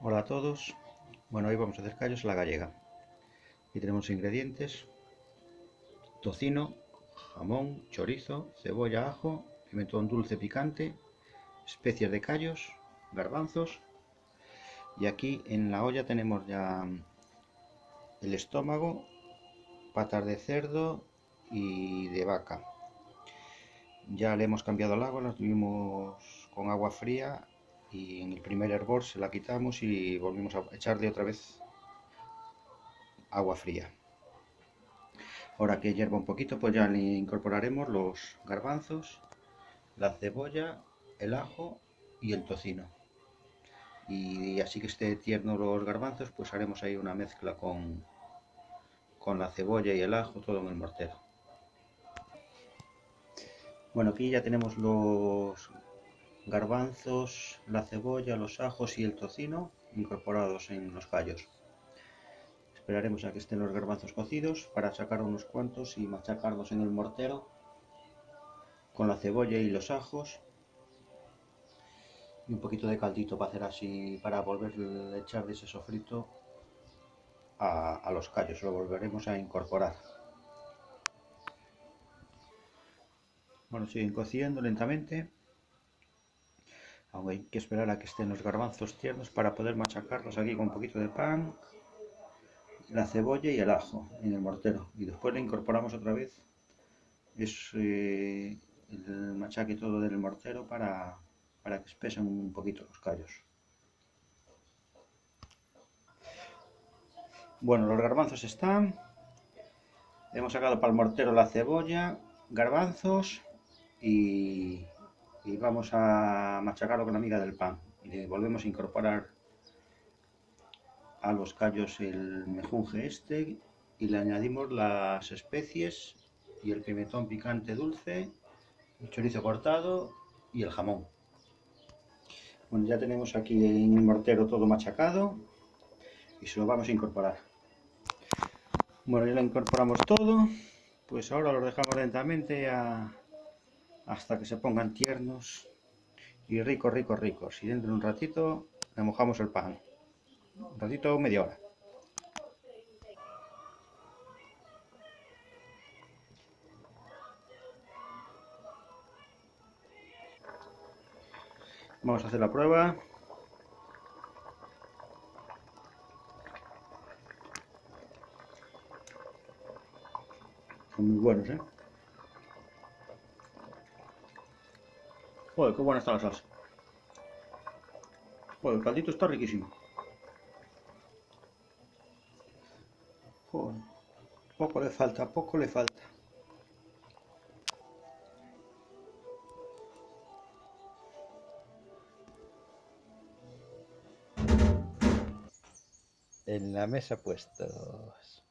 Hola a todos. Bueno, hoy vamos a hacer callos a la gallega. Aquí tenemos ingredientes: tocino, jamón, chorizo, cebolla, ajo, pimentón dulce picante, especias de callos, garbanzos. Y aquí en la olla tenemos ya el estómago, patas de cerdo y de vaca. Ya le hemos cambiado el agua, la tuvimos con agua fría y en el primer hervor se la quitamos y volvimos a echarle otra vez agua fría. Ahora que hierva un poquito, pues ya le incorporaremos los garbanzos, la cebolla, el ajo y el tocino. Y así que esté tierno los garbanzos, pues haremos ahí una mezcla con la cebolla y el ajo, todo en el mortero. Bueno, aquí ya tenemos los garbanzos, la cebolla, los ajos y el tocino incorporados en los callos. Esperaremos a que estén los garbanzos cocidos para sacar unos cuantos y machacarlos en el mortero con la cebolla y los ajos y un poquito de caldito para hacer así, para volver a echar de ese sofrito a los callos. Lo volveremos a incorporar. Bueno, siguen cociendo lentamente. Aún hay que esperar a que estén los garbanzos tiernos para poder machacarlos aquí con un poquito de pan, la cebolla y el ajo en el mortero. Y después le incorporamos otra vez el machaque todo del mortero para que espesen un poquito los callos. Bueno, los garbanzos están. Hemos sacado para el mortero la cebolla, garbanzos y vamos a machacarlo con la miga del pan. Y le volvemos a incorporar a los callos el mejunje este y le añadimos las especies y el pimentón picante dulce, el chorizo cortado y el jamón. Bueno, ya tenemos aquí en el mortero todo machacado y se lo vamos a incorporar. Bueno, ya lo incorporamos todo, pues ahora los dejamos lentamente hasta que se pongan tiernos y ricos. Y dentro de un ratito le mojamos el pan. Un ratito, media hora. Vamos a hacer la prueba. Son muy buenos, ¿eh? Joder, qué buena está la salsa. Joder, el caldito está riquísimo. Joder, poco le falta. En la mesa puestos.